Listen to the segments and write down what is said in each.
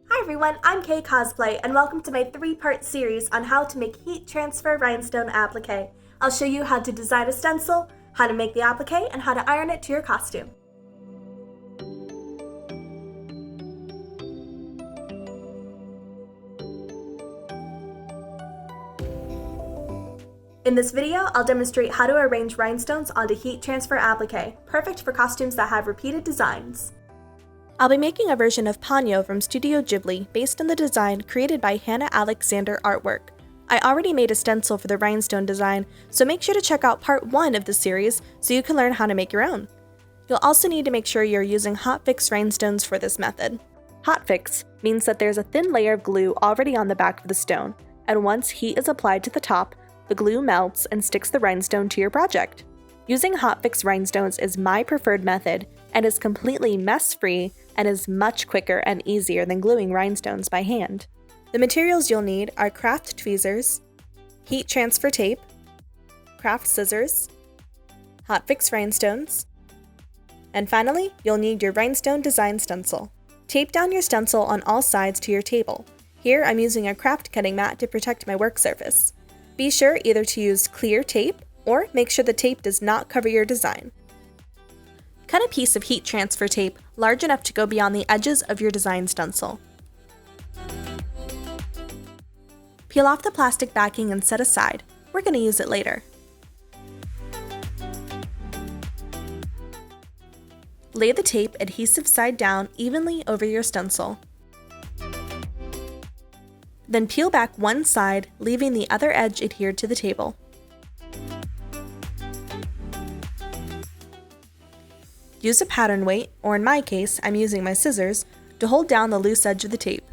Hi everyone, I'm Kaye Cosplay, and welcome to my 3-part series on how to make heat transfer rhinestone applique. I'll show you how to design a stencil, how to make the applique, and how to iron it to your costume. In this video, I'll demonstrate how to arrange rhinestones onto heat transfer applique, perfect for costumes that have repeated designs. I'll be making a version of Ponyo from Studio Ghibli based on the design created by Hannah Alexander Artwork. I already made a stencil for the rhinestone design, so make sure to check out part 1 of the series so you can learn how to make your own. You'll also need to make sure you're using hot fix rhinestones for this method. Hot fix means that there's a thin layer of glue already on the back of the stone, and once heat is applied to the top, the glue melts and sticks the rhinestone to your project. Using hot fix rhinestones is my preferred method and is completely mess-free and is much quicker and easier than gluing rhinestones by hand. The materials you'll need are craft tweezers, heat transfer tape, craft scissors, hot fix rhinestones, and finally, you'll need your rhinestone design stencil. Tape down your stencil on all sides to your table. Here I'm using a craft cutting mat to protect my work surface. Be sure either to use clear tape or make sure the tape does not cover your design. Cut a piece of heat transfer tape large enough to go beyond the edges of your design stencil. Peel off the plastic backing and set aside. We're going to use it later. Lay the tape adhesive side down evenly over your stencil. Then peel back one side, leaving the other edge adhered to the table. Use a pattern weight, or in my case, I'm using my scissors, to hold down the loose edge of the tape.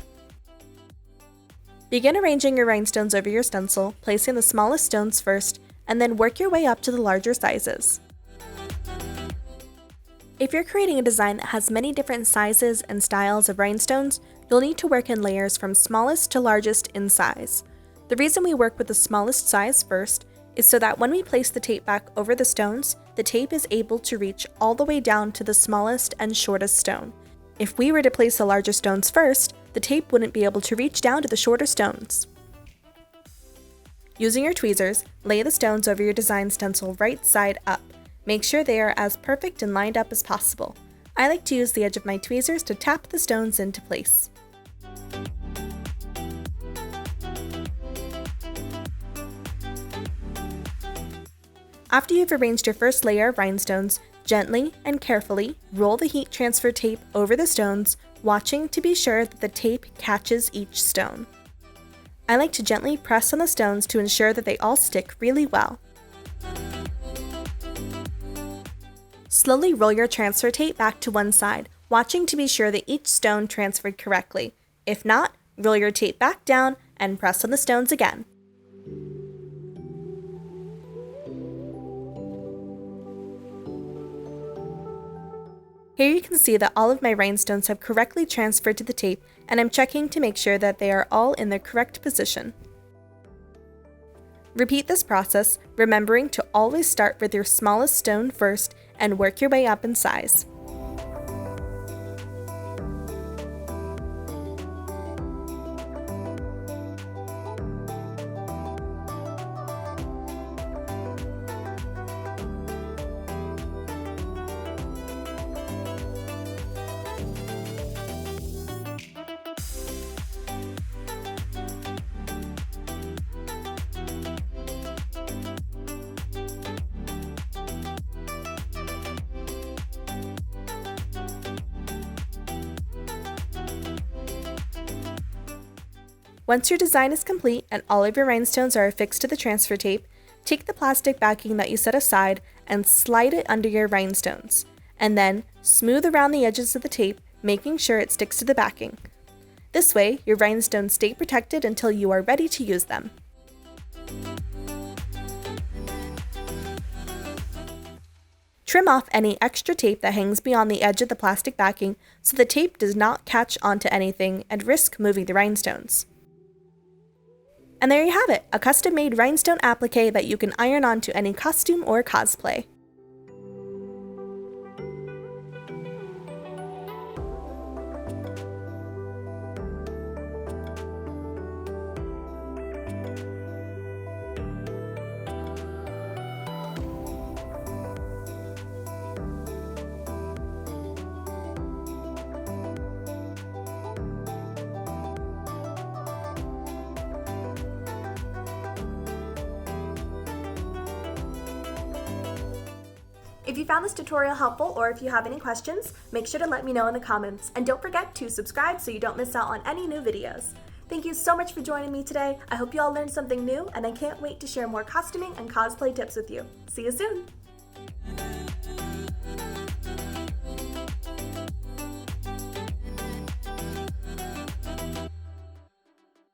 Begin arranging your rhinestones over your stencil, placing the smallest stones first, and then work your way up to the larger sizes. If you're creating a design that has many different sizes and styles of rhinestones, you'll need to work in layers from smallest to largest in size. The reason we work with the smallest size first is so that when we place the tape back over the stones, the tape is able to reach all the way down to the smallest and shortest stone. If we were to place the larger stones first, the tape wouldn't be able to reach down to the shorter stones. Using your tweezers, lay the stones over your design stencil right side up. Make sure they are as perfect and lined up as possible. I like to use the edge of my tweezers to tap the stones into place. After you've arranged your first layer of rhinestones, gently and carefully roll the heat transfer tape over the stones, watching to be sure that the tape catches each stone. I like to gently press on the stones to ensure that they all stick really well. Slowly roll your transfer tape back to one side, watching to be sure that each stone transferred correctly. If not, roll your tape back down and press on the stones again. Here you can see that all of my rhinestones have correctly transferred to the tape, and I'm checking to make sure that they are all in their correct position. Repeat this process, remembering to always start with your smallest stone first and work your way up in size. Once your design is complete and all of your rhinestones are affixed to the transfer tape, take the plastic backing that you set aside and slide it under your rhinestones, and then smooth around the edges of the tape, making sure it sticks to the backing. This way, your rhinestones stay protected until you are ready to use them. Trim off any extra tape that hangs beyond the edge of the plastic backing so the tape does not catch onto anything and risk moving the rhinestones. And there you have it, a custom-made rhinestone applique that you can iron onto any costume or cosplay. If you found this tutorial helpful or if you have any questions, make sure to let me know in the comments, and don't forget to subscribe so you don't miss out on any new videos. Thank you so much for joining me today. I hope you all learned something new, and I can't wait to share more costuming and cosplay tips with you. See you soon!